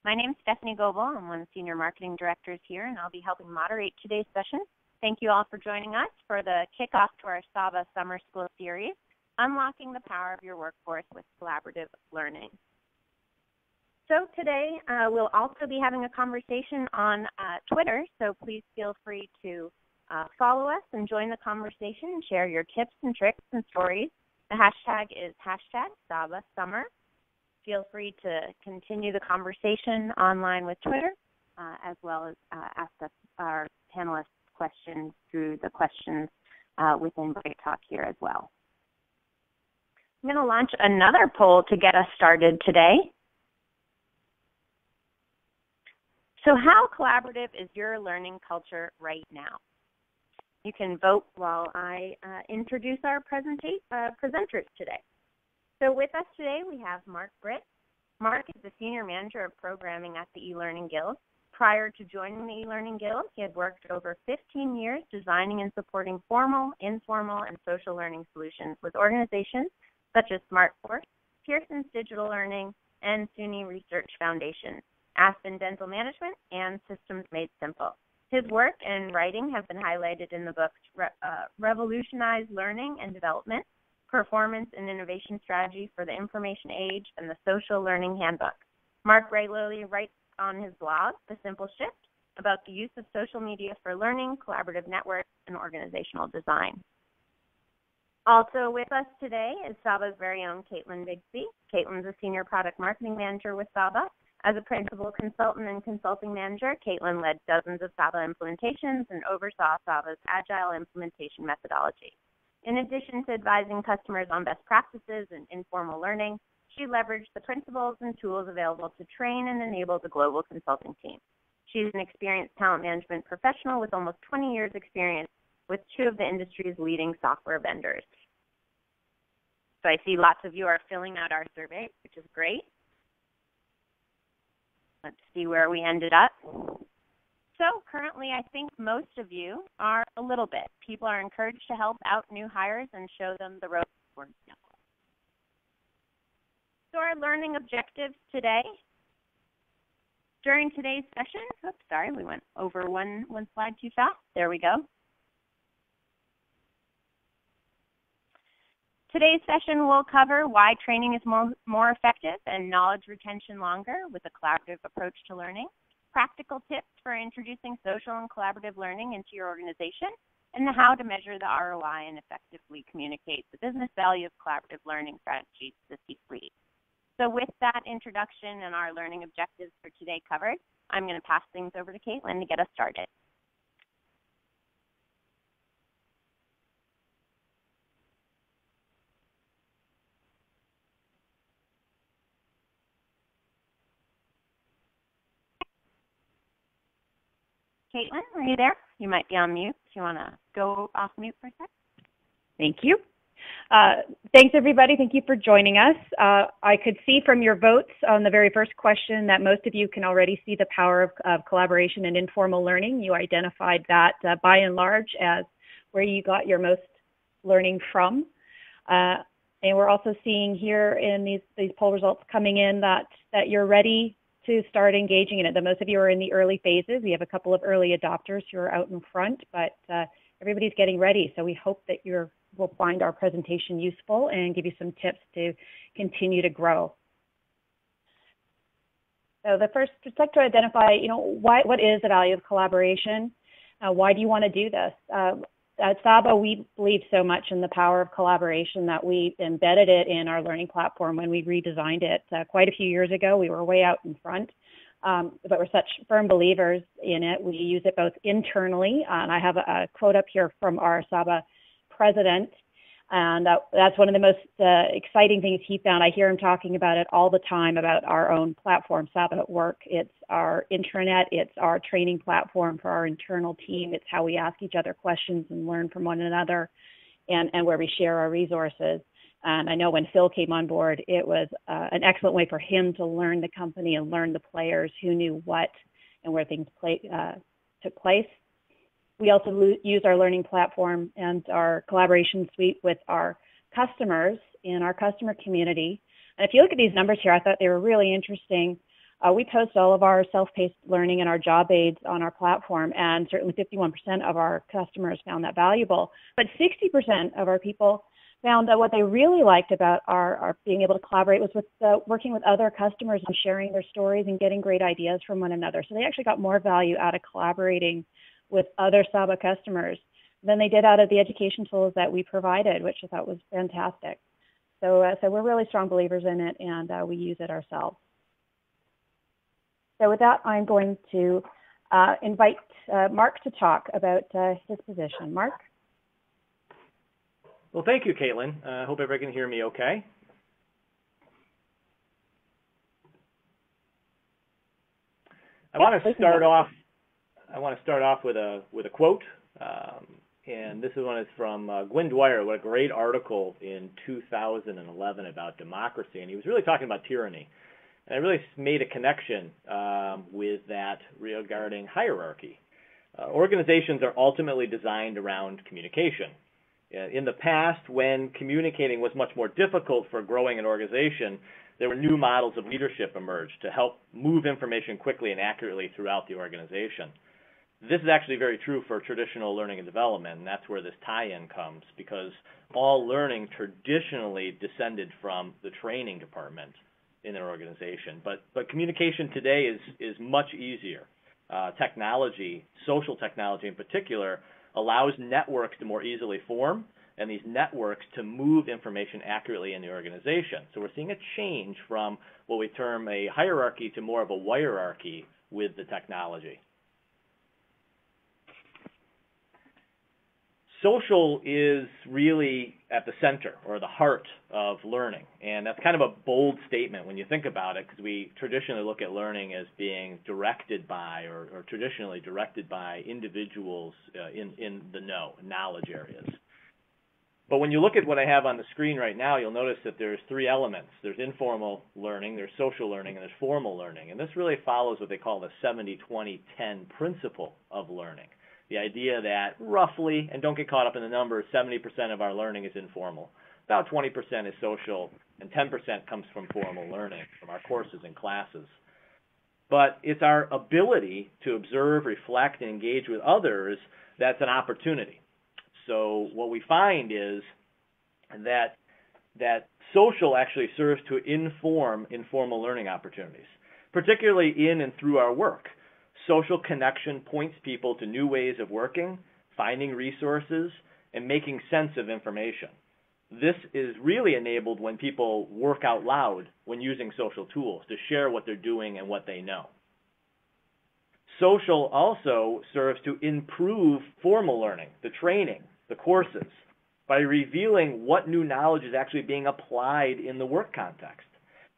My name is Stephanie Goebel. I'm one of the Senior Marketing Directors here, and I'll be helping moderate today's session. Thank you all for joining us for the kickoff to our SABA Summer School Series, Unlocking the Power of Your Workforce with Collaborative Learning. So today, we'll also be having a conversation on Twitter, so please feel free to follow us and join the conversation and share your tips and tricks and stories. The hashtag is #SabaSummer. Feel free to continue the conversation online with Twitter, as well as ask us, our panelists, questions through the questions within Break Talk here as well. I'm going to launch another poll to get us started today. So how collaborative is your learning culture right now? You can vote while I introduce our presenters today. So with us today, we have Mark Britt. Mark is the Senior Manager of Programming at the eLearning Guild. Prior to joining the eLearning Guild, he had worked over 15 years designing and supporting formal, informal, and social learning solutions with organizations such as SmartForce, Pearson's Digital Learning, and SUNY Research Foundation, Aspen Dental Management, and Systems Made Simple. His work and writing have been highlighted in the books Revolutionize Learning and Development, Performance and Innovation Strategy for the Information Age, and the Social Learning Handbook. Mark regularly writes on his blog, The Simple Shift, about the use of social media for learning, collaborative networks, and organizational design. Also with us today is SABA's very own Caitlin Bigsby. Caitlin's a Senior Product Marketing Manager with SABA. As a Principal Consultant and Consulting Manager, Caitlin led dozens of SABA implementations and oversaw SABA's Agile implementation methodology. In addition to advising customers on best practices and informal learning, she leveraged the principles and tools available to train and enable the global consulting team. She's an experienced talent management professional with almost 20 years experience with two of the industry's leading software vendors. So I see lots of you are filling out our survey, which is great. Let's see where we ended up. So currently, I think most of you are a little bit. People are encouraged to help out new hires and show them the road towards them. So our learning objectives today. During today's session, oops, sorry, we went over one slide too fast. There we go. Today's session will cover why training is more effective and knowledge retention longer with a collaborative approach to learning, practical tips for introducing social and collaborative learning into your organization, and how to measure the ROI and effectively communicate the business value of collaborative learning strategies to the C-suite. So with that introduction and our learning objectives for today covered, I'm going to pass things over to Caitlin to get us started. Caitlin, are you there? You might be on mute. If you want to go off mute for a sec. Thank you. Thanks, everybody. Thank you for joining us. I could see from your votes on the very first question that most of you can already see the power of collaboration and informal learning. You identified that by and large as where you got your most learning from. And we're also seeing here in these poll results coming in that you're ready to start engaging in it. That most of you are in the early phases. We have a couple of early adopters who are out in front, but everybody's getting ready. So we hope that we'll find our presentation useful and give you some tips to continue to grow. So the first, just like to identify, what is the value of collaboration? Why do you want to do this? At SABA, we believe so much in the power of collaboration that we embedded it in our learning platform when we redesigned it. Quite a few years ago, we were way out in front, but we're such firm believers in it. We use it both internally, and I have a quote up here from our SABA president, and that's one of the most exciting things he found. I hear him talking about it all the time about our own platform, SABA at Work. It's our intranet, it's our training platform for our internal team. It's how we ask each other questions and learn from one another, and where we share our resources. And I know when Phil came on board, it was an excellent way for him to learn the company and learn the players who knew what and where things took place. We also use our learning platform and our collaboration suite with our customers in our customer community. And if you look at these numbers here, I thought they were really interesting. We post all of our self-paced learning and our job aids on our platform, and certainly 51% of our customers found that valuable. But 60% of our people found that what they really liked about our being able to collaborate was with working with other customers and sharing their stories and getting great ideas from one another. So they actually got more value out of collaborating with other Saba customers than they did out of the education tools that we provided, which I thought was fantastic. So we're really strong believers in it, and we use it ourselves. So with that, I'm going to invite Mark to talk about his position. Mark? Well, thank you, Caitlin. I hope everybody can hear me okay. I want to start off with a quote, and this one is from Gwynne Dwyer. What a great article in 2011 about democracy, and he was really talking about tyranny. And I really made a connection with that regarding hierarchy. Organizations are ultimately designed around communication. In the past, when communicating was much more difficult for growing an organization, there were new models of leadership emerged to help move information quickly and accurately throughout the organization. This is actually very true for traditional learning and development, and that's where this tie-in comes, because all learning traditionally descended from the training department in an organization. But communication today is much easier. Technology, social technology in particular, allows networks to more easily form, and these networks to move information accurately in the organization. So we're seeing a change from what we term a hierarchy to more of a wierarchy with the technology. Social is really at the center or the heart of learning, and that's kind of a bold statement when you think about it, because we traditionally look at learning as being directed by or traditionally directed by individuals in the knowledge areas. But when you look at what I have on the screen right now, you'll notice that there's three elements. There's informal learning, there's social learning, and there's formal learning. And this really follows what they call the 70-20-10 principle of learning. The idea that roughly, and don't get caught up in the numbers, 70% of our learning is informal. About 20% is social, and 10% comes from formal learning, from our courses and classes. But it's our ability to observe, reflect, and engage with others that's an opportunity. So what we find is that social actually serves to inform informal learning opportunities, particularly in and through our work. Social connection points people to new ways of working, finding resources, and making sense of information. This is really enabled when people work out loud when using social tools to share what they're doing and what they know. Social also serves to improve formal learning, the training, the courses, by revealing what new knowledge is actually being applied in the work context.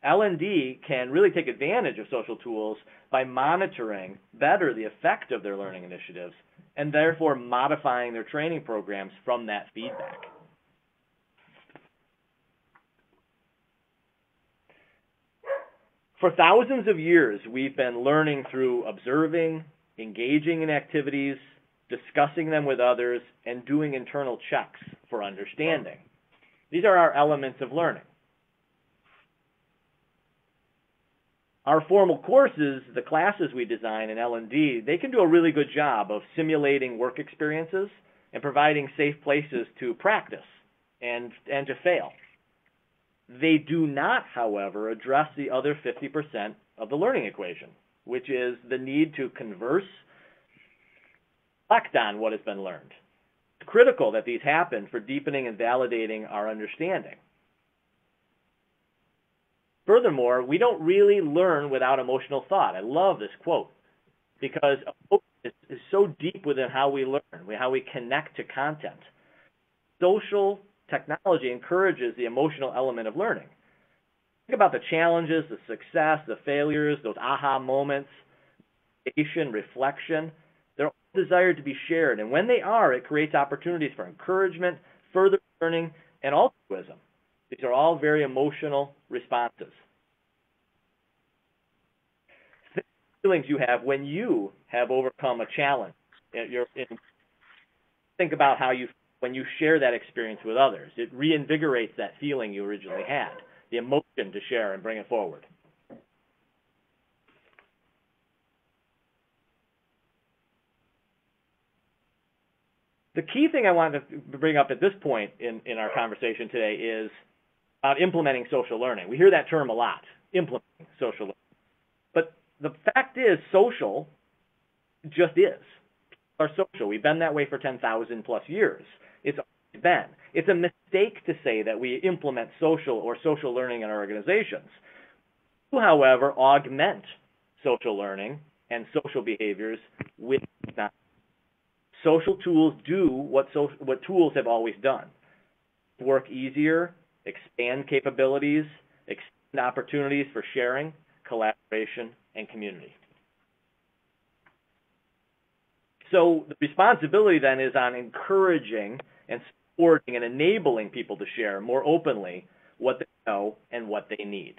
L&D can really take advantage of social tools by monitoring better the effect of their learning initiatives and therefore modifying their training programs from that feedback. For thousands of years, we've been learning through observing, engaging in activities, discussing them with others, and doing internal checks for understanding. These are our elements of learning. Our formal courses, the classes we design in L&D, they can do a really good job of simulating work experiences and providing safe places to practice and to fail. They do not, however, address the other 50% of the learning equation, which is the need to converse, reflect on what has been learned. It's critical that these happen for deepening and validating our understanding. Furthermore, we don't really learn without emotional thought. I love this quote because emotion is so deep within how we learn, how we connect to content. Social technology encourages the emotional element of learning. Think about the challenges, the success, the failures, those aha moments, reflection. They're all desired to be shared, and when they are, it creates opportunities for encouragement, further learning, and altruism. These are all very emotional responses. Feelings you have when you have overcome a challenge. Think about how when you share that experience with others, it reinvigorates that feeling you originally had, the emotion to share and bring it forward. The key thing I wanted to bring up at this point in our conversation today is about implementing social learning. We hear that term a lot, implementing social learning. But the fact is, social just is. People are social. We've been that way for 10,000 plus years. It's always been. It's a mistake to say that we implement social or social learning in our organizations. We, however, augment social learning and social behaviors with technology. Social tools do what tools have always done: work easier, expand capabilities, extend opportunities for sharing, collaboration, and community. So the responsibility then is on encouraging and supporting and enabling people to share more openly what they know and what they need.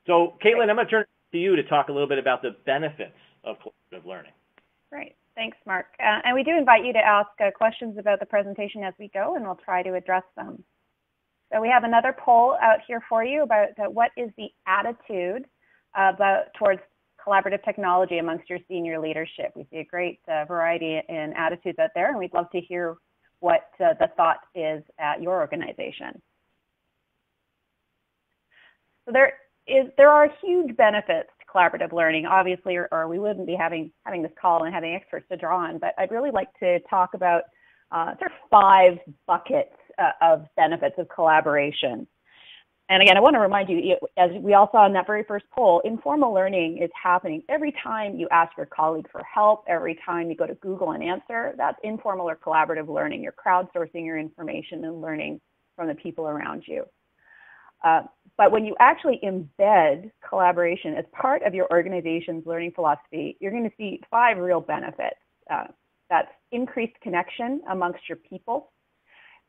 So, Caitlin, I'm going to turn it to you to talk a little bit about the benefits of collaborative learning. Great. Thanks, Mark. And we do invite you to ask questions about the presentation as we go, and we'll try to address them. So we have another poll out here for you about what is the attitude towards collaborative technology amongst your senior leadership. We see a great variety in attitudes out there, and we'd love to hear what the thought is at your organization. So there are huge benefits to collaborative learning, obviously, or we wouldn't be having this call and having experts to draw on, but I'd really like to talk about sort of 5 buckets of benefits of collaboration. And again, I want to remind you, as we all saw in that very first poll, informal learning is happening every time you ask your colleague for help, every time you go to Google and answer. That's informal or collaborative learning. You're crowdsourcing your information and learning from the people around you. But when you actually embed collaboration as part of your organization's learning philosophy, you're going to see 5 real benefits. That's increased connection amongst your people.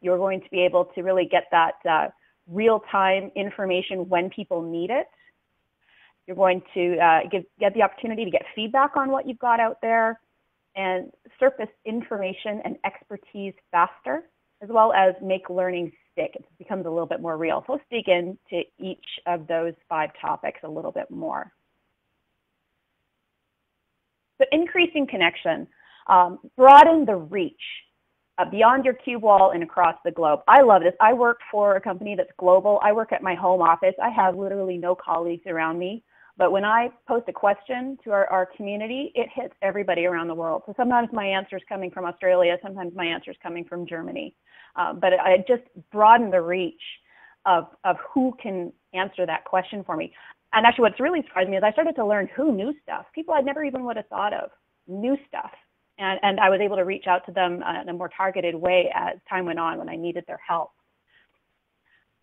You're going to be able to really get that real-time information when people need it. You're going to get the opportunity to get feedback on what you've got out there and surface information and expertise faster, as well as make learning stick. It becomes a little bit more real. So let's dig into each of those 5 topics a little bit more. So increasing connection, broaden the reach beyond your cube wall and across the globe. I love this. I work for a company that's global. I work at my home office. I have literally no colleagues around me. But when I post a question to our community, it hits everybody around the world. So sometimes my answer is coming from Australia, sometimes my answer is coming from Germany. But I just broaden the reach of who can answer that question for me. And actually what's really surprised me is I started to learn who knew stuff. People I never even would have thought of knew stuff. And I was able to reach out to them in a more targeted way as time went on when I needed their help.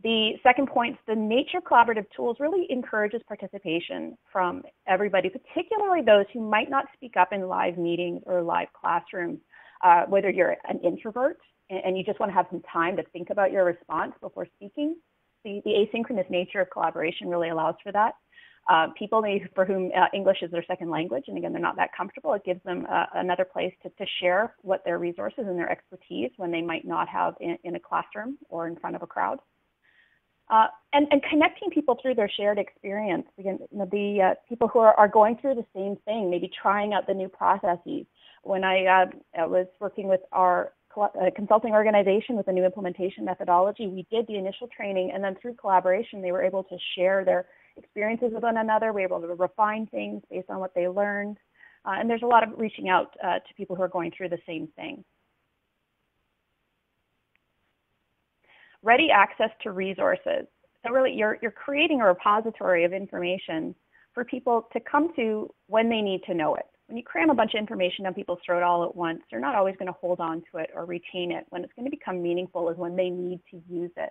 The second point, the nature of collaborative tools really encourages participation from everybody, particularly those who might not speak up in live meetings or live classrooms, whether you're an introvert and you just want to have some time to think about your response before speaking. The asynchronous nature of collaboration really allows for that. People for whom English is their second language, and again, they're not that comfortable, it gives them another place to share what their resources and their expertise when they might not have in a classroom or in front of a crowd. And connecting people through their shared experience. Again, the people who are going through the same thing, maybe trying out the new processes. When I was working with our consulting organization with a new implementation methodology, we did the initial training, and then through collaboration, they were able to share their experiences with one another. We were able to refine things based on what they learned. And there's a lot of reaching out to people who are going through the same thing. Ready access to resources. So really, you're creating a repository of information for people to come to when they need to know it. When you cram a bunch of information down people's throat all at once, they're not always going to hold on to it or retain it. When it's going to become meaningful is when they need to use it.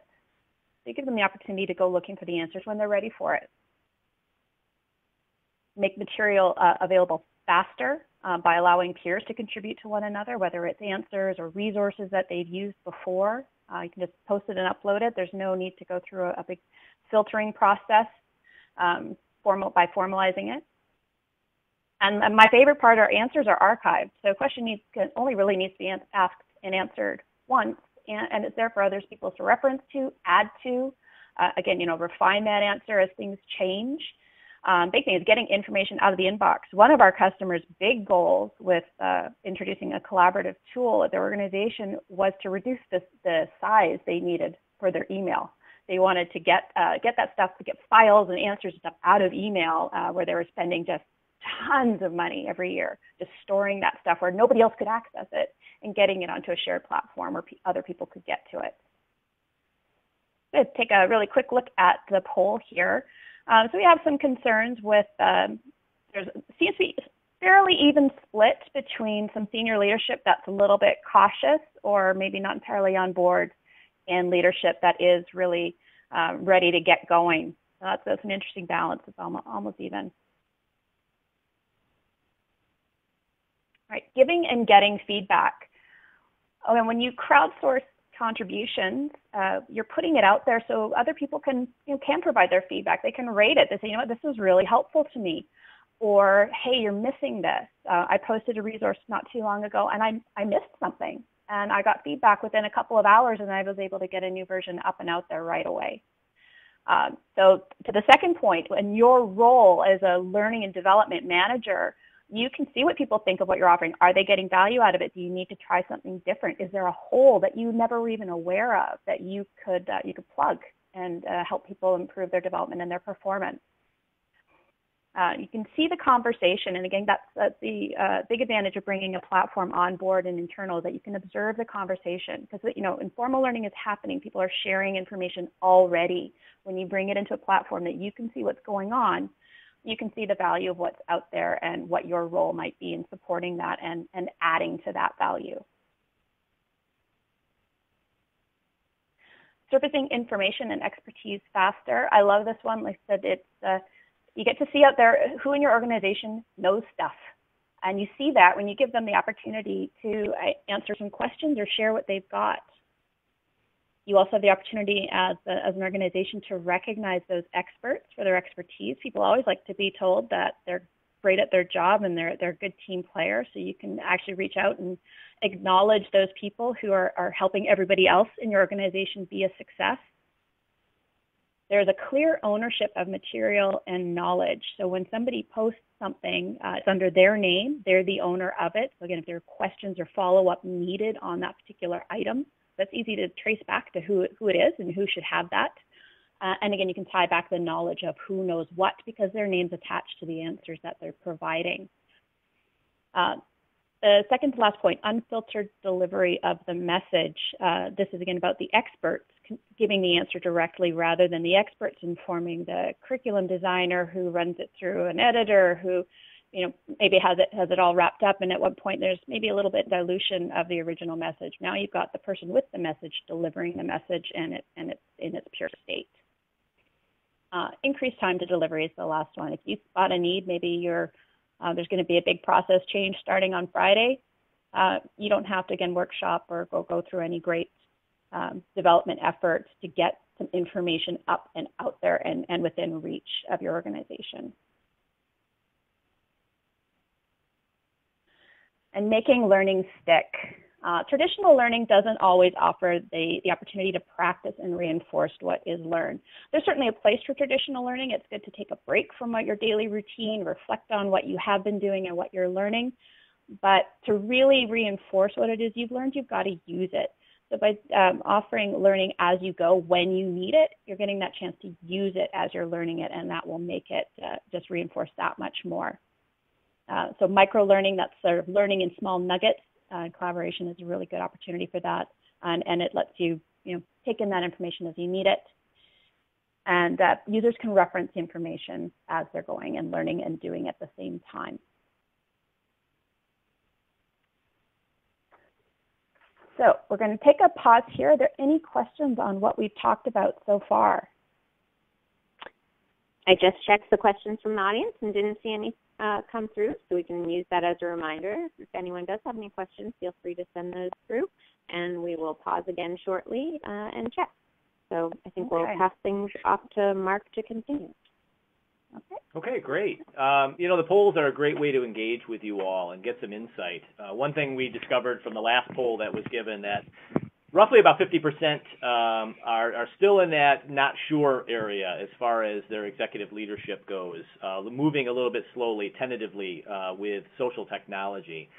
So you give them the opportunity to go looking for the answers when they're ready for it. Make material available faster by allowing peers to contribute to one another, whether it's answers or resources that they've used before. You can just post it and upload it. There's no need to go through a big filtering process by formalizing it. And my favorite part, our answers are archived. So a question only really needs to be asked and answered once, and it's there for others people to reference to, add to, again, refine that answer as things change. Big thing is getting information out of the inbox. One of our customers' big goals with introducing a collaborative tool at their organization was to reduce the size they needed for their email. They wanted to get that stuff, to get files and answers and stuff out of email, where they were spending just tons of money every year just storing that stuff where nobody else could access it and getting it onto a shared platform where other people could get to it. Let's take a really quick look at the poll here. So we have some concerns with, there seems to be fairly even split between some senior leadership that's a little bit cautious or maybe not entirely on board, and leadership that is really ready to get going. So that's an interesting balance. It's almost even. All right, giving and getting feedback. Oh, and when you crowdsource contributions, you're putting it out there so other people can provide their feedback. They can rate it. They say, you know what, this was really helpful to me. Or, hey, you're missing this. I posted a resource not too long ago and I missed something. And I got feedback within a couple of hours and I was able to get a new version up and out there right away. So to the second point, in your role as a learning and development manager, you can see what people think of what you're offering. Are they getting value out of it? Do you need to try something different? Is there a hole that you never were even aware of that you could plug and help people improve their development and their performance? You can see the conversation, and again, that's the big advantage of bringing a platform on board and internal, that you can observe the conversation, because informal learning is happening. People are sharing information already. When you bring it into a platform that you can see what's going on, you can see the value of what's out there and what your role might be in supporting that and adding to that value. Surfacing information and expertise faster. I love this one. Like I said, it's you get to see out there who in your organization knows stuff. And you see that when you give them the opportunity to answer some questions or share what they've got. You also have the opportunity as an organization to recognize those experts for their expertise. People always like to be told that they're great at their job and they're a good team player. So you can actually reach out and acknowledge those people who are helping everybody else in your organization be a success. There's a clear ownership of material and knowledge. So when somebody posts something, it's under their name, they're the owner of it. So again, if there are questions or follow-up needed on that particular item, that's easy to trace back to who it is and who should have that. And again, you can tie back the knowledge of who knows what because their name's attached to the answers that they're providing. The second to last point, unfiltered delivery of the message. This is again about the experts giving the answer directly rather than the experts informing the curriculum designer who runs it through an editor who maybe has it all wrapped up, and at one point there's maybe a little bit dilution of the original message. Now you've got the person with the message delivering the message and it's in its pure state. Increased time to delivery is the last one. If you spot a need, maybe there's going to be a big process change starting on Friday. You don't have to, again, workshop or go through any great development efforts to get some information up and out there and within reach of your organization. And making learning stick. Traditional learning doesn't always offer the opportunity to practice and reinforce what is learned. There's certainly a place for traditional learning. It's good to take a break from your daily routine, reflect on what you have been doing and what you're learning. But to really reinforce what it is you've learned, you've got to use it. So by offering learning as you go when you need it, you're getting that chance to use it as you're learning it, and that will make it just reinforce that much more. So micro-learning, that's sort of learning in small nuggets. Collaboration is a really good opportunity for that, and it lets you, take in that information as you need it. And users can reference the information as they're going and learning and doing at the same time. So we're going to take a pause here. Are there any questions on what we've talked about so far? I just checked the questions from the audience and didn't see any come through, so we can use that as a reminder. If anyone does have any questions, feel free to send those through, and we will pause again shortly and check. So I think we'll pass things off to Mark to continue. Okay, great. The polls are a great way to engage with you all and get some insight. One thing we discovered from the last poll that was given that roughly about 50% are still in that not sure area as far as their executive leadership goes, moving a little bit slowly, tentatively with social technology.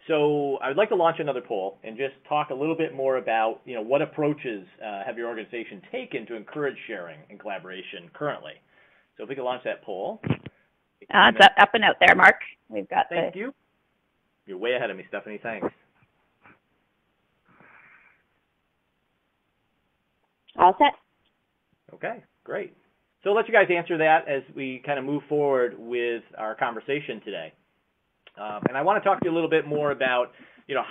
So I would like to launch another poll and just talk a little bit more about, what approaches have your organization taken to encourage sharing and collaboration currently. So if we could launch that poll. It's up and out there, Mark. We've got Thank you. You're way ahead of me, Stephanie. Thanks. All set. Okay, great. So I'll let you guys answer that as we kind of move forward with our conversation today. And I want to talk to you a little bit more about,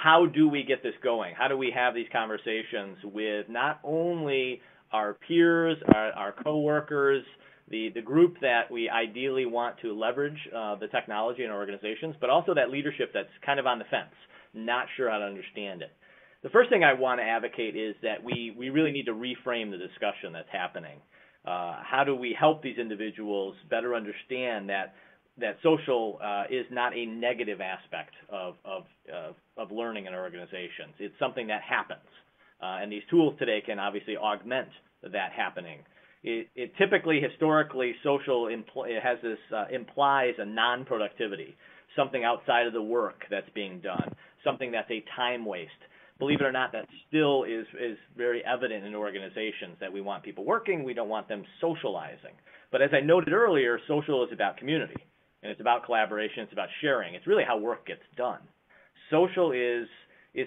how do we get this going? How do we have these conversations with not only our peers, our coworkers, the group that we ideally want to leverage the technology in our organizations, but also that leadership that's kind of on the fence, not sure how to understand it. The first thing I want to advocate is that we really need to reframe the discussion that's happening. How do we help these individuals better understand that social is not a negative aspect of learning in our organizations? It's something that happens, and these tools today can obviously augment that happening. It typically, historically, social implies a non-productivity, something outside of the work that's being done, something that's a time waste. Believe it or not, that still is very evident in organizations that we want people working, we don't want them socializing. But as I noted earlier, social is about community, and it's about collaboration, it's about sharing. It's really how work gets done. Social is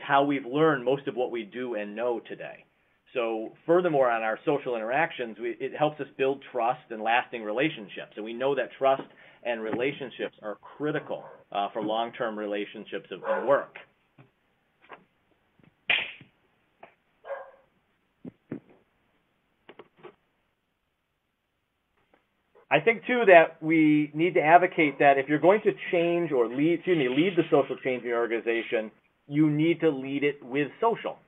how we've learned most of what we do and know today. So furthermore, on our social interactions, it helps us build trust and lasting relationships. And we know that trust and relationships are critical for long-term relationships of work. I think, too, that we need to advocate that if you're going to change or lead the social change in your organization, you need to lead it with social.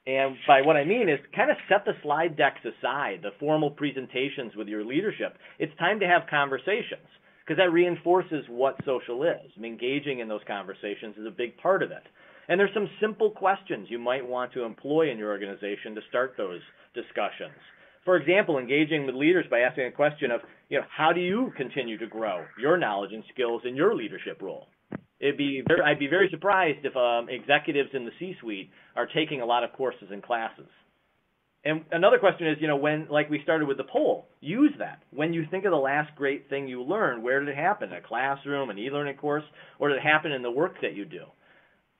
And by what I mean is kind of set the slide decks aside, the formal presentations with your leadership. It's time to have conversations because that reinforces what social is. Engaging in those conversations is a big part of it. And there's some simple questions you might want to employ in your organization to start those discussions. For example, engaging with leaders by asking a question of, how do you continue to grow your knowledge and skills in your leadership role? I'd be very surprised if executives in the C-suite are taking a lot of courses and classes. And another question is, when, like we started with the poll, use that. When you think of the last great thing you learned, where did it happen? A classroom, an e-learning course, or did it happen in the work that you do?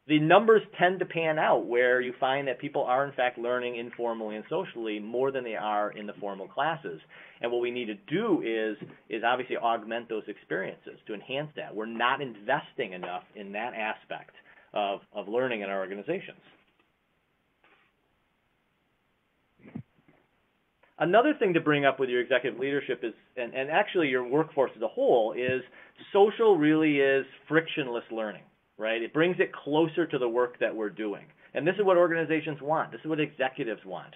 The numbers tend to pan out where you find that people are, in fact, learning informally and socially more than they are in the formal classes. And what we need to do is obviously augment those experiences to enhance that. We're not investing enough in that aspect of learning in our organizations. Another thing to bring up with your executive leadership is, and actually your workforce as a whole, is social really is frictionless learning. Right? It brings it closer to the work that we're doing. And this is what organizations want. This is what executives want.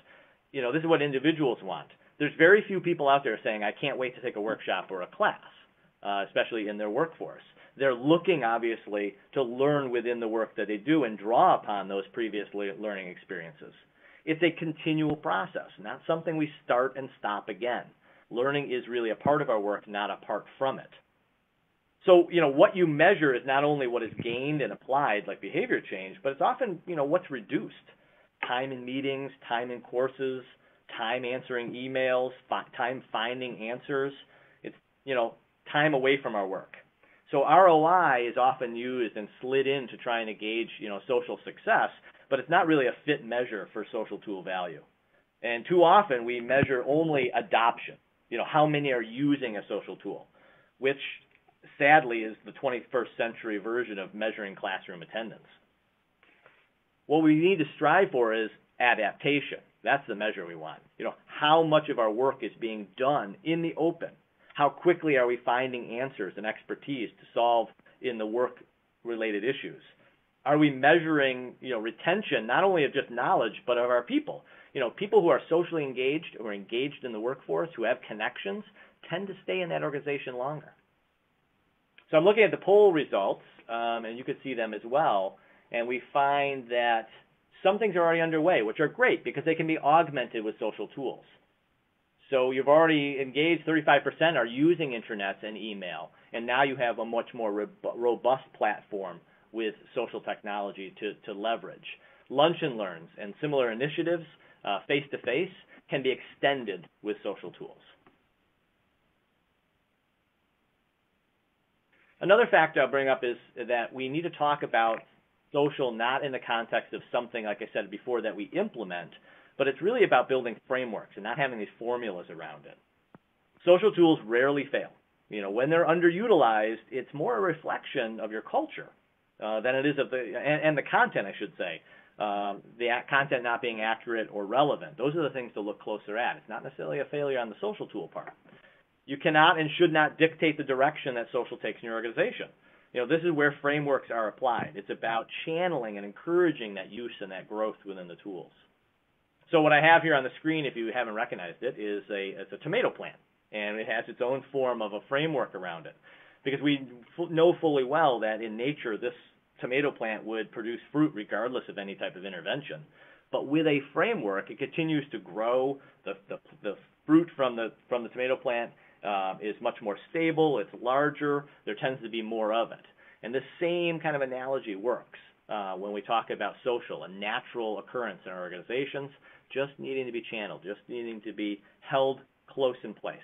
This is what individuals want. There's very few people out there saying, I can't wait to take a workshop or a class, especially in their workforce. They're looking, obviously, to learn within the work that they do and draw upon those previous learning experiences. It's a continual process, not something we start and stop again. Learning is really a part of our work, not apart from it. So, what you measure is not only what is gained and applied, like behavior change, but it's often, what's reduced. Time in meetings, time in courses, time answering emails, time finding answers. It's, time away from our work. So ROI is often used and slid in to try and gauge, social success, but it's not really a fit measure for social tool value. And too often we measure only adoption, how many are using a social tool, which sadly is the 21st century version of measuring classroom attendance. What we need to strive for is adaptation. That's the measure we want. How much of our work is being done in the open? How quickly are we finding answers and expertise to solve in the work-related issues? Are we measuring, retention not only of just knowledge, but of our people? People who are socially engaged or engaged in the workforce, who have connections, tend to stay in that organization longer. So I'm looking at the poll results, and you can see them as well, and we find that Some things are already underway, which are great because they can be augmented with social tools. So you've already engaged, 35% are using intranets and email, and now you have a much more robust platform with social technology to leverage. Lunch and Learns and similar initiatives, face-to-face, can be extended with social tools. Another factor I'll bring up is that we need to talk about social not in the context of something, like I said before, that we implement, but it's really about building frameworks and not having these formulas around it. Social tools rarely fail. When they're underutilized, it's more a reflection of your culture than it is of the content, I should say. The content not being accurate or relevant. Those are the things to look closer at. It's not necessarily a failure on the social tool part. You cannot and should not dictate the direction that social takes in your organization. This is where frameworks are applied. It's about channeling and encouraging that use and that growth within the tools. So what I have here on the screen, if you haven't recognized it, is it's a tomato plant, and it has its own form of a framework around it. Because we know fully well that in nature, this tomato plant would produce fruit regardless of any type of intervention. But with a framework, it continues to grow. The fruit from the tomato plant is much more stable, it's larger, there tends to be more of it. And the same kind of analogy works when we talk about social, a natural occurrence in our organizations, just needing to be channeled, just needing to be held close in place.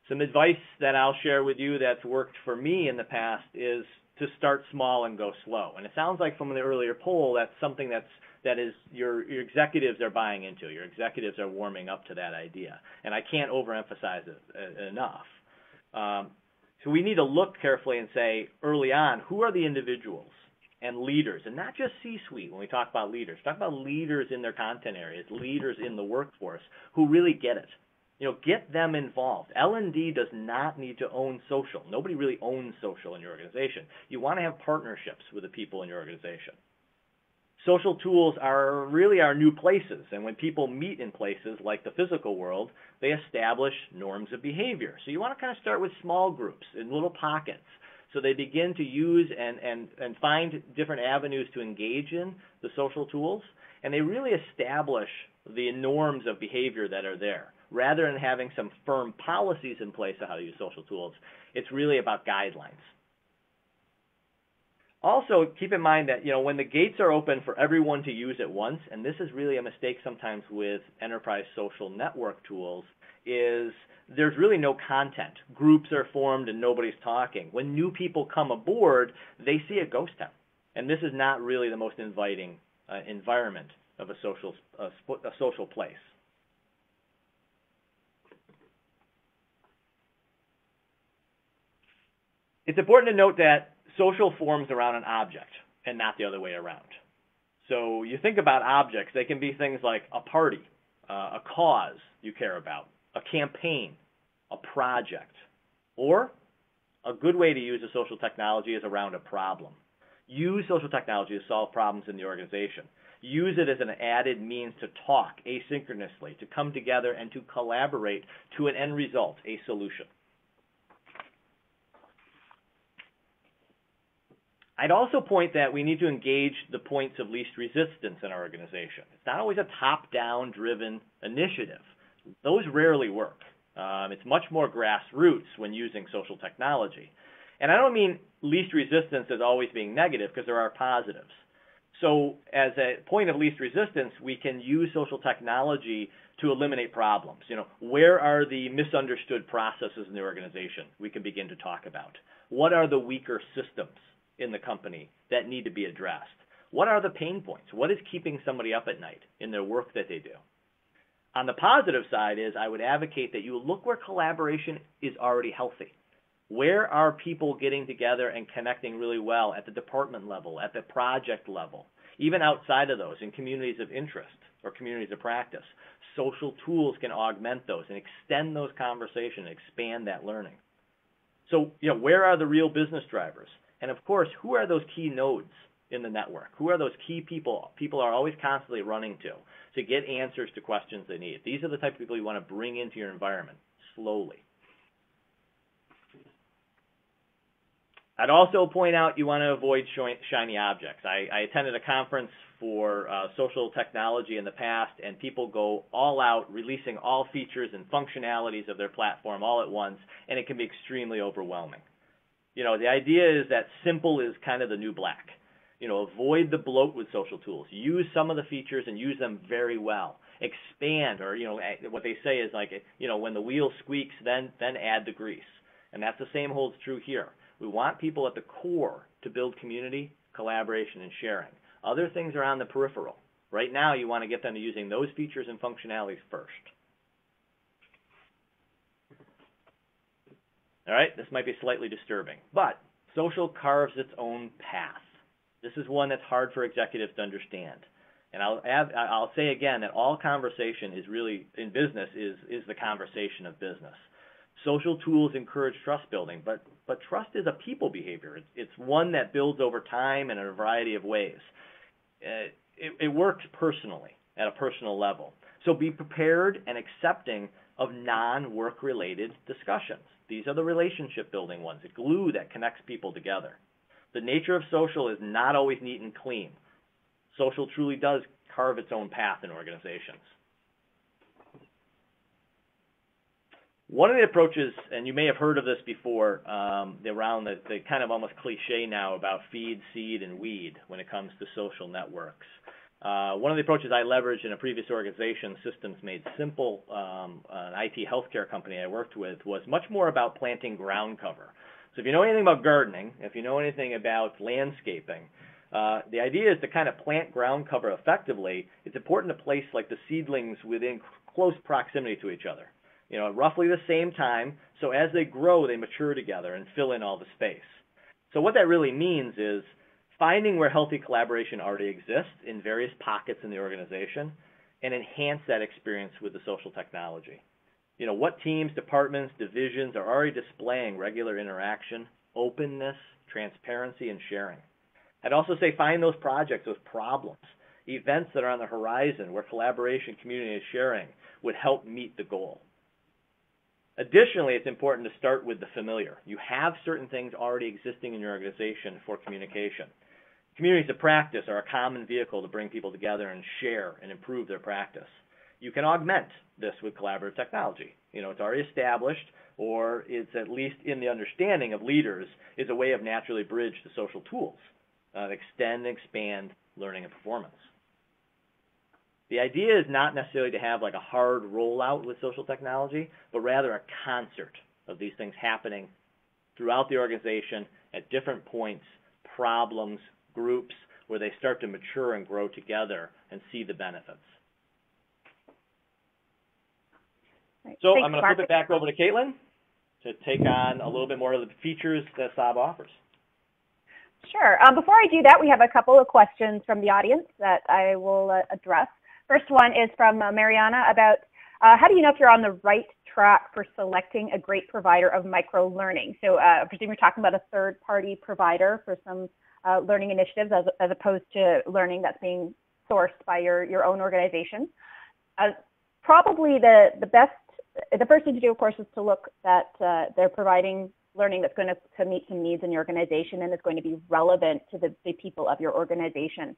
Some advice that I'll share with you that's worked for me in the past is to start small and go slow. And it sounds like from the earlier poll, that's something that is your executives are buying into. Your executives are warming up to that idea. And I can't overemphasize it enough. So we need to look carefully and say early on, who are the individuals and leaders, and not just C-suite when we talk about leaders. Talk about leaders in their content areas, leaders in the workforce who really get it. Get them involved. L&D does not need to own social. Nobody really owns social in your organization. You want to have partnerships with the people in your organization. Social tools are really our new places, and when people meet in places like the physical world, they establish norms of behavior. So you want to kind of start with small groups in little pockets. So they begin to use and find different avenues to engage in the social tools, and they really establish the norms of behavior that are there. Rather than having some firm policies in place of how to use social tools, it's really about guidelines. Also, keep in mind that when the gates are open for everyone to use at once, and this is really a mistake sometimes with enterprise social network tools, is there's really no content. Groups are formed and nobody's talking. When new people come aboard, they see a ghost town, and this is not really the most inviting environment of a social place. It's important to note that social forms around an object and not the other way around. So you think about objects, they can be things like a party, a cause you care about, a campaign, a project, or a good way to use a social technology is around a problem. Use social technology to solve problems in the organization. Use it as an added means to talk asynchronously, to come together and to collaborate to an end result, a solution. I'd also point that we need to engage the points of least resistance in our organization. It's not always a top-down driven initiative. Those rarely work. It's much more grassroots when using social technology. And I don't mean least resistance as always being negative, because there are positives. So as a point of least resistance, we can use social technology to eliminate problems. Where are the misunderstood processes in the organization we can begin to talk about? What are the weaker systems in the company that need to be addressed? What are the pain points? What is keeping somebody up at night in their work that they do? On the positive side is I would advocate that you look where collaboration is already healthy. Where are people getting together and connecting really well at the department level, at the project level, even outside of those in communities of interest or communities of practice? Social tools can augment those and extend those conversations, expand that learning. So, where are the real business drivers? And of course, who are those key nodes in the network? Who are those key people are always constantly running to get answers to questions they need? These are the type of people you want to bring into your environment slowly. I'd also point out you want to avoid shiny objects. I attended a conference for social technology in the past, and people go all out releasing all features and functionalities of their platform all at once, and it can be extremely overwhelming. You know, the idea is that simple is kind of the new black. You know, avoid the bloat with social tools. Use some of the features and use them very well. Expand, or, you know, what they say is like, you know, when the wheel squeaks, then add the grease. And that's the same holds true here. We want people at the core to build community, collaboration, and sharing. Other things are on the peripheral. Right now, you want to get them to using those features and functionalities first. All right, this might be slightly disturbing, but social carves its own path. This is one that's hard for executives to understand. And I'll say again that all conversation is really, in business, is the conversation of business. Social tools encourage trust building, but trust is a people behavior. It's one that builds over time and in a variety of ways. It works personally, at a personal level. So be prepared and accepting of non-work related discussions. These are the relationship building ones, the glue that connects people together. The nature of social is not always neat and clean. Social truly does carve its own path in organizations. One of the approaches, and you may have heard of this before, around the kind of almost cliche now about feed, seed, and weed when it comes to social networks. One of the approaches I leveraged in a previous organization, Systems Made Simple, an IT healthcare company I worked with, was much more about planting ground cover. So if you know anything about gardening, if you know anything about landscaping, the idea is to kind of plant ground cover effectively. It's important to place like the seedlings within close proximity to each other. You know, at roughly the same time, so as they grow, they mature together and fill in all the space. So what that really means is finding where healthy collaboration already exists in various pockets in the organization and enhance that experience with the social technology. You know, what teams, departments, divisions are already displaying regular interaction, openness, transparency, and sharing. I'd also say find those projects, those problems, events that are on the horizon where collaboration, community, and sharing would help meet the goal. Additionally, it's important to start with the familiar. You have certain things already existing in your organization for communication. Communities of practice are a common vehicle to bring people together and share and improve their practice. You can augment this with collaborative technology. You know, it's already established, or it's at least in the understanding of leaders, is a way of naturally bridge the social tools, extend and expand learning and performance. The idea is not necessarily to have like a hard rollout with social technology, but rather a concert of these things happening throughout the organization at different points, problems, groups, where they start to mature and grow together and see the benefits. Right. So Thanks, I'm going to flip it back over to Caitlin to take on a little bit more of the features that SABA offers. Sure. Before I do that, we have a couple of questions from the audience that I will address. First one is from Mariana about how do you know if you're on the right track for selecting a great provider of micro-learning? So I presume you're talking about a third-party provider for some learning initiatives as opposed to learning that's being sourced by your own organization. Probably the first thing to do, of course, is to look that they're providing learning that's going to meet some needs in your organization and is going to be relevant to the people of your organization.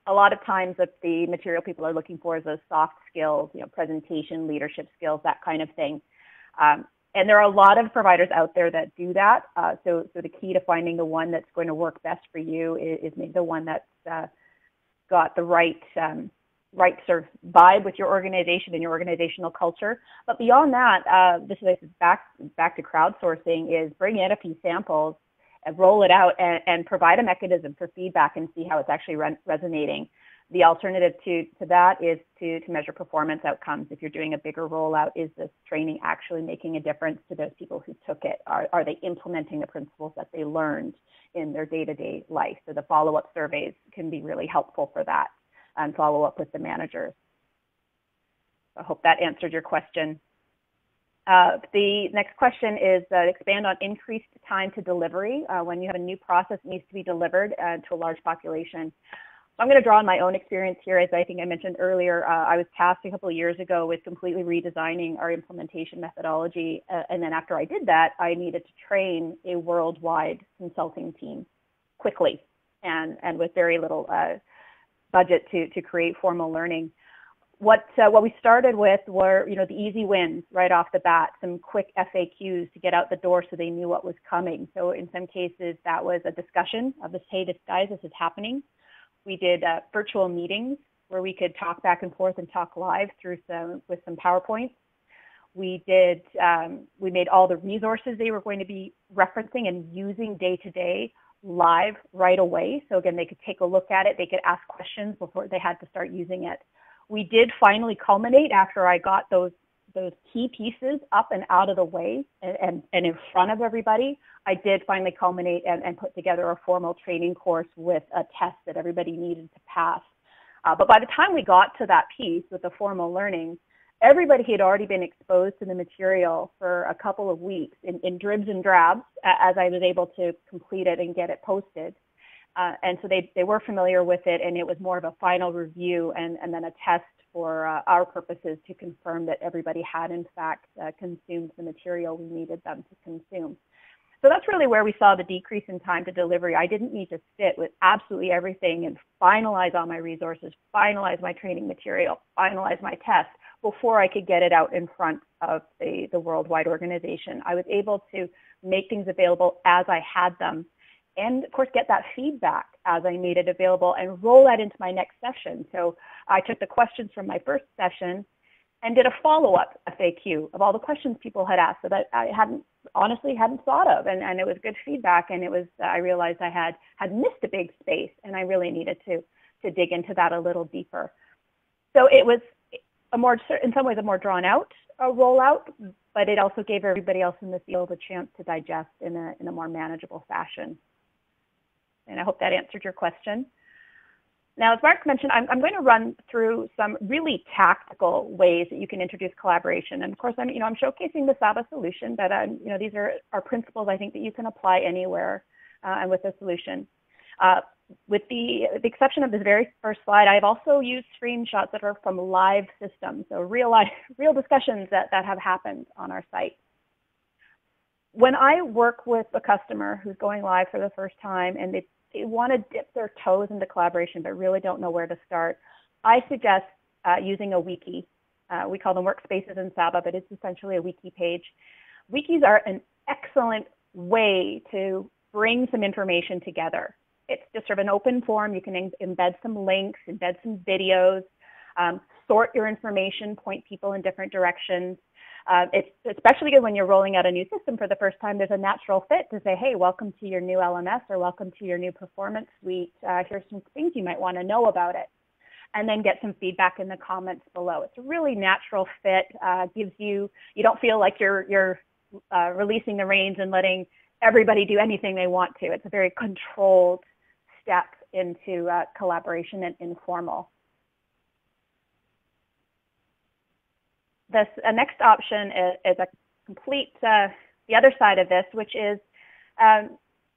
A lot of times that the material people are looking for is those soft skills, you know, presentation, leadership skills, that kind of thing. And there are a lot of providers out there that do that. So the key to finding the one that's going to work best for you is maybe the one that's got the right sort of vibe with your organization and your organizational culture. But beyond that, this is back to crowdsourcing, is bring in a few samples and roll it out and provide a mechanism for feedback and see how it's actually resonating. The alternative to that is to measure performance outcomes. If you're doing a bigger rollout, is this training actually making a difference to those people who took it? Are they implementing the principles that they learned in their day-to-day life? So the follow-up surveys can be really helpful for that, and follow up with the managers. I hope that answered your question. The next question is expand on increased time to delivery when you have a new process that needs to be delivered to a large population. I'm going to draw on my own experience here. As I think I mentioned earlier, I was tasked a couple of years ago with completely redesigning our implementation methodology. And then after I did that, I needed to train a worldwide consulting team quickly and with very little budget to create formal learning. What we started with were, the easy wins right off the bat, some quick FAQs to get out the door so they knew what was coming. So in some cases, that was a discussion of this, hey, guys, this is happening. We did virtual meetings where we could talk back and forth and talk live with some PowerPoints. We made all the resources they were going to be referencing and using day to day live right away. So again, they could take a look at it. They could ask questions before they had to start using it. We did finally culminate after I got those key pieces up and out of the way and in front of everybody. I did finally culminate and put together a formal training course with a test that everybody needed to pass. But by the time we got to that piece with the formal learning, everybody had already been exposed to the material for a couple of weeks in dribs and drabs as I was able to complete it and get it posted. And so they were familiar with it, and it was more of a final review and then a test for our purposes to confirm that everybody had, in fact, consumed the material we needed them to consume. So that's really where we saw the decrease in time to delivery. I didn't need to sit with absolutely everything and finalize all my resources, finalize my training material, finalize my test before I could get it out in front of the worldwide organization. I was able to make things available as I had them, and of course get that feedback as I made it available and roll that into my next session. So I took the questions from my first session and did a follow-up FAQ of all the questions people had asked that I honestly hadn't thought of, and it was good feedback, and it was I realized I had missed a big space, and I really needed to dig into that a little deeper. So it was in some ways a more drawn out rollout, but it also gave everybody else in the field a chance to digest in a more manageable fashion. And I hope that answered your question. Now, as Mark mentioned, I'm going to run through some really tactical ways that you can introduce collaboration. And of course, I'm showcasing the Saba solution, but these are principles I think that you can apply anywhere and with a solution. With the exception of this very first slide, I've also used screenshots that are from live systems, so real discussions that have happened on our site. When I work with a customer who's going live for the first time and they want to dip their toes into collaboration but really don't know where to start, I suggest using a wiki. We call them workspaces in Saba, but it's essentially a wiki page. Wikis are an excellent way to bring some information together. It's just sort of an open form. You can embed some links, embed some videos, sort your information, point people in different directions. It's especially good when you're rolling out a new system for the first time. There's a natural fit to say, hey, welcome to your new LMS or welcome to your new performance suite. Here's some things you might want to know about it. And then get some feedback in the comments below. It's a really natural fit. Gives you don't feel like you're releasing the reins and letting everybody do anything they want to. It's a very controlled step into collaboration and informal. The next option is a complete, the other side of this, which is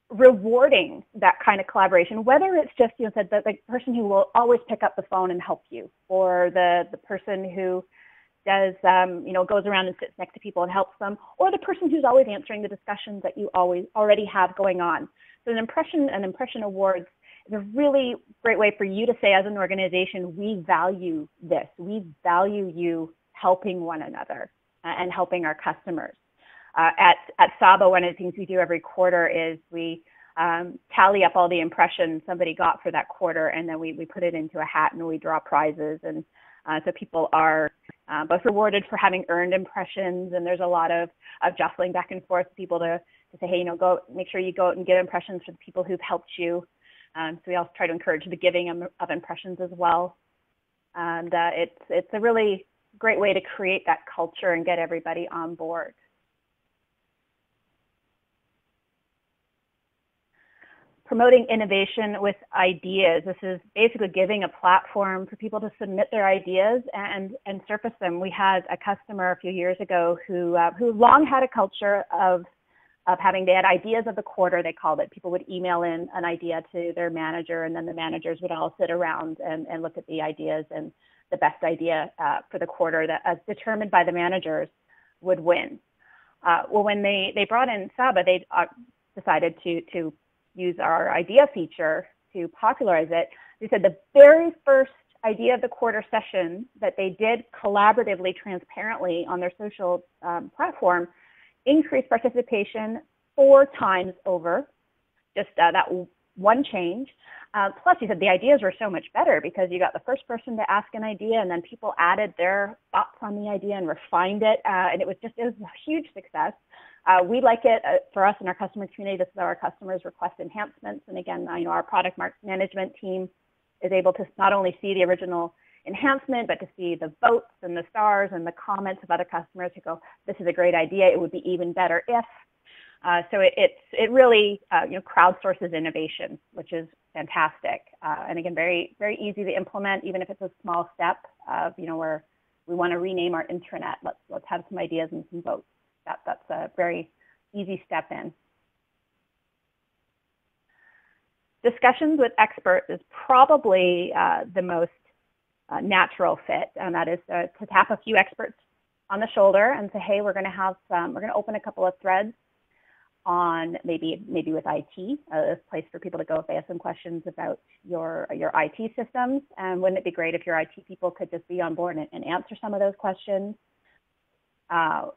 rewarding that kind of collaboration, whether it's just the person who will always pick up the phone and help you, or the person who does, goes around and sits next to people and helps them, or the person who's always answering the discussions that you already have going on. So an impression awards is a really great way for you to say, as an organization, we value this. We value you helping one another and helping our customers. At Saba, one of the things we do every quarter is we tally up all the impressions somebody got for that quarter, and then we put it into a hat and we draw prizes. And so people are both rewarded for having earned impressions, and there's a lot of jostling back and forth, people to say, hey, go make sure you go out and give impressions for the people who've helped you. So we also try to encourage the giving of impressions as well. And it's a really great way to create that culture and get everybody on board. Promoting innovation with ideas. This is basically giving a platform for people to submit their ideas and surface them. We had a customer a few years ago who long had a culture of having, they had ideas of the quarter, they called it. People would email in an idea to their manager, and then the managers would all sit around and look at the ideas, and the best idea for the quarter that, as determined by the managers, would win. Well, when they brought in Saba, they decided to use our idea feature to popularize it. They said the very first idea of the quarter session that they did collaboratively, transparently on their social platform increased participation 4 times over, just that one change. Plus, he said the ideas were so much better because you got the first person to ask an idea, and then people added their thoughts on the idea and refined it, and it was a huge success. We like it for us in our customer community. This is how our customers request enhancements, and again, our product management team is able to not only see the original enhancement, but to see the votes and the stars and the comments of other customers who go, "This is a great idea. It would be even better if." So it really crowdsources innovation, which is fantastic, and again, very, very easy to implement, even if it's a small step of where we want to rename our intranet. Let's have some ideas and some votes. That's a very easy step in. Discussions with experts is probably the most natural fit, and that is to tap a few experts on the shoulder and say, hey, we're going to open a couple of threads on maybe with IT, a place for people to go if they have some questions about your IT systems. And wouldn't it be great if your IT people could just be on board and answer some of those questions?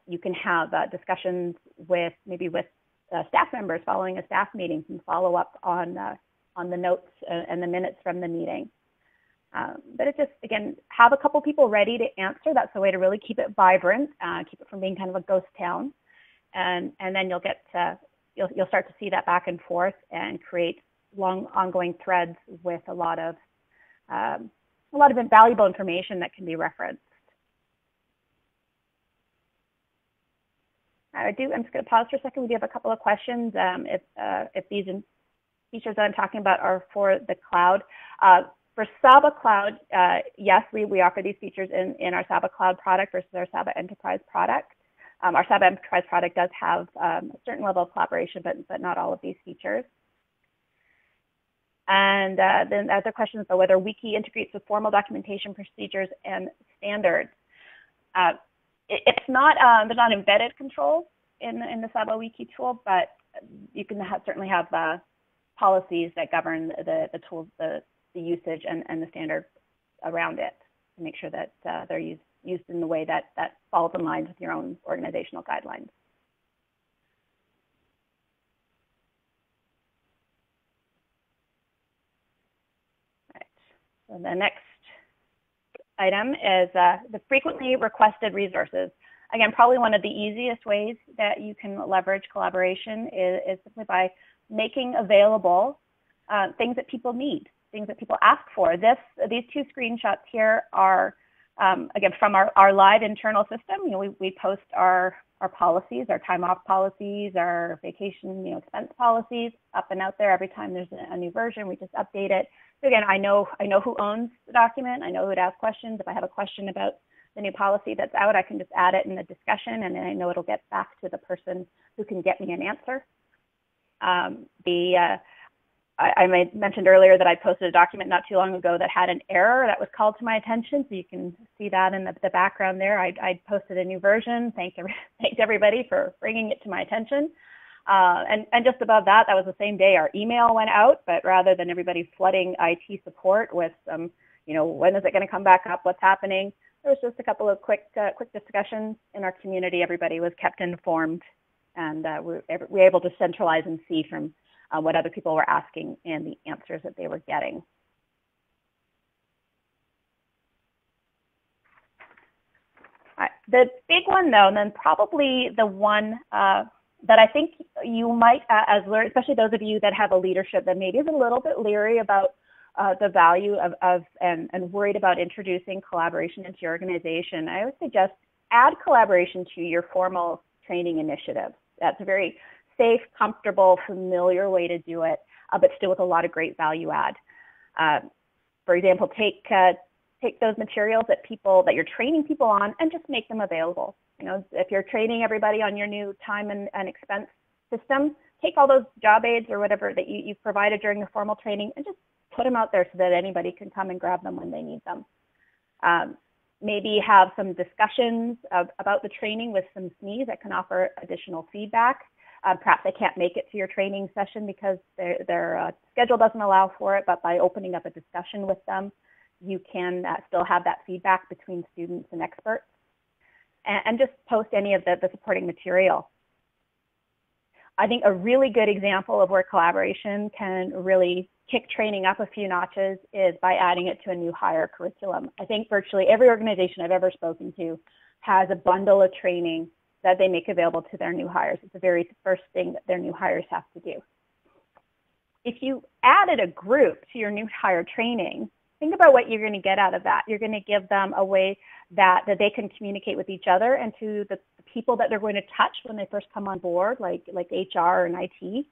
You can have discussions with staff members following a staff meeting and follow up on the notes and the minutes from the meeting. But it just, again, have a couple people ready to answer. That's the way to really keep it vibrant, keep it from being kind of a ghost town. And then you'll start to see that back and forth and create long ongoing threads with a lot of invaluable information that can be referenced. I'm just going to pause for a second. We do have a couple of questions. If these features that I'm talking about are for the cloud. For Saba Cloud, yes, we offer these features in our Saba Cloud product versus our Saba Enterprise product. Our Saba Enterprise product does have a certain level of collaboration, but not all of these features. And then other questions about whether Wiki integrates with formal documentation procedures and standards. It's not, there's not embedded controls in the Saba Wiki tool, but you can certainly have policies that govern the tools, the usage and the standard around it to make sure that they're used in the way that falls in line with your own organizational guidelines. Right. So the next item is the frequently requested resources. Again, probably one of the easiest ways that you can leverage collaboration is simply by making available things that people need, things that people ask for. These 2 screenshots here are, again, from our live internal system. We post our policies, our time off policies, our vacation expense policies up and out there every time there's a new version. We just update it. So again, I know who owns the document. I know who to ask questions. If I have a question about the new policy that's out, I can just add it in the discussion, and then I know it'll get back to the person who can get me an answer. I mentioned earlier that I posted a document not too long ago that had an error that was called to my attention, so you can see that in the background there. I posted a new version, thanked everybody for bringing it to my attention. And just above that, that was the same day our email went out, but rather than everybody flooding IT support with when is it going to come back up, what's happening, there was just a couple of quick discussions in our community. Everybody was kept informed, and we were able to centralize and see from what other people were asking and the answers that they were getting. The big one, though, and then probably the one that I think you might, especially those of you that have a leadership that maybe is a little bit leery about the value and worried about introducing collaboration into your organization, I would suggest add collaboration to your formal training initiative. That's a very safe, comfortable, familiar way to do it, but still with a lot of great value add. For example, take those materials that you're training people on and just make them available. If you're training everybody on your new time and expense system, take all those job aids or whatever that you've provided during the formal training and just put them out there so that anybody can come and grab them when they need them. Maybe have some discussions about the training with some SMEs that can offer additional feedback. Perhaps they can't make it to your training session because their schedule doesn't allow for it, but by opening up a discussion with them, you can still have that feedback between students and experts. And just post any of the supporting material. I think a really good example of where collaboration can really kick training up a few notches is by adding it to a new hire curriculum. I think virtually every organization I've ever spoken to has a bundle of training that they make available to their new hires. It's the very first thing that their new hires have to do. If you added a group to your new hire training, think about what you're going to get out of that. You're going to give them a way that they can communicate with each other and to the people that they're going to touch when they first come on board, like HR and IT.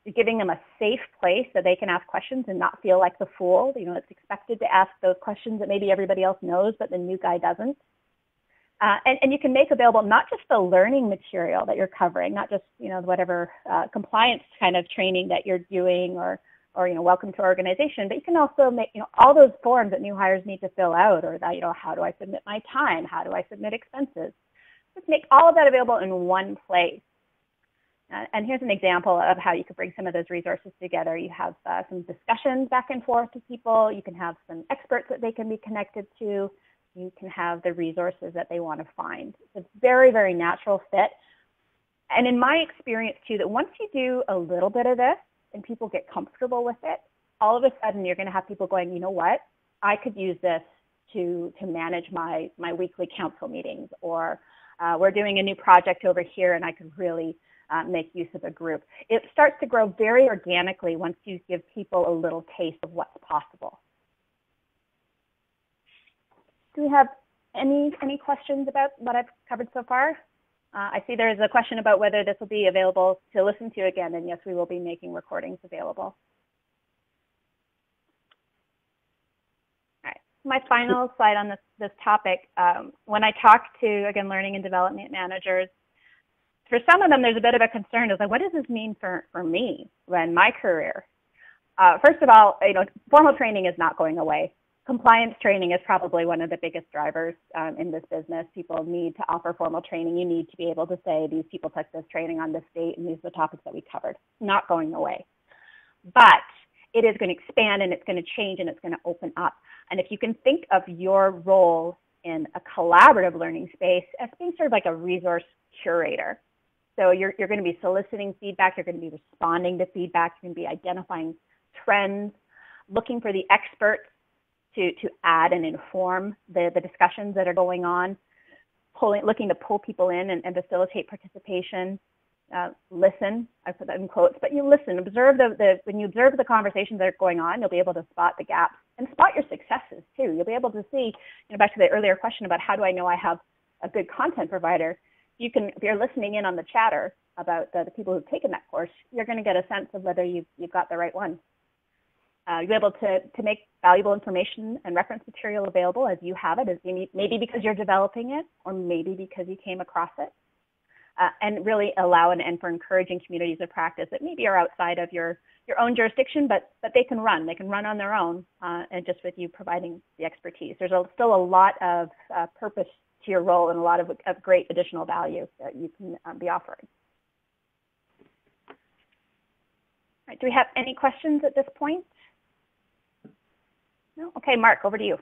You're giving them a safe place that they can ask questions and not feel like the fool. You know, it's expected to ask those questions that maybe everybody else knows, but the new guy doesn't. And you can make available not just the learning material that you're covering, not just, you know, whatever compliance kind of training that you're doing or you know, welcome to our organization, but you can also make, you know, all those forms that new hires need to fill out, or that, you know, how do I submit my time? How do I submit expenses? Just make all of that available in one place. And here's an example of how you could bring some of those resources together. You have some discussions back and forth to people. You can have some experts that they can be connected to. You can have the resources that they want to find. It's a very, very natural fit. And in my experience too, that once you do a little bit of this and people get comfortable with it, all of a sudden you're going to have people going, you know what, I could use this to manage my weekly council meetings, or we're doing a new project over here and I could really make use of a group. It starts to grow very organically once you give people a little taste of what's possible. Do we have any questions about what I've covered so far? I see there's a question about whether this will be available to listen to again, and yes, we will be making recordings available. All right, my final slide on this topic. When I talk to, again, learning and development managers, for some of them, there's a bit of a concern. It's like, what does this mean for me and my career? First of all, you know, formal training is not going away. Compliance training is probably one of the biggest drivers in this business. People need to offer formal training. You need to be able to say, these people took this training on this date and these are the topics that we covered. Not going away. But it is going to expand and it's going to change and it's going to open up. And if you can think of your role in a collaborative learning space as being sort of like a resource curator. So you're going to be soliciting feedback, you're going to be responding to feedback, you're going to be identifying trends, looking for the experts to add and inform the discussions that are going on, looking to pull people in and facilitate participation. Listen, I put that in quotes, but you listen, observe when you observe the conversations that are going on, you'll be able to spot the gaps and spot your successes too. You'll be able to see, you know, back to the earlier question about how do I know I have a good content provider, if you're listening in on the chatter about the people who've taken that course, you're going to get a sense of whether you've got the right one. You'll be able to make valuable information and reference material available as you have it, maybe because you're developing it, or maybe because you came across it, and really allow and for encouraging communities of practice that maybe are outside of your own jurisdiction, but they can run. They can run on their own, and just with you providing the expertise. There's still a lot of purpose to your role and a lot of great additional value that you can be offering. All right, do we have any questions at this point? No? Okay, Mark, over to you.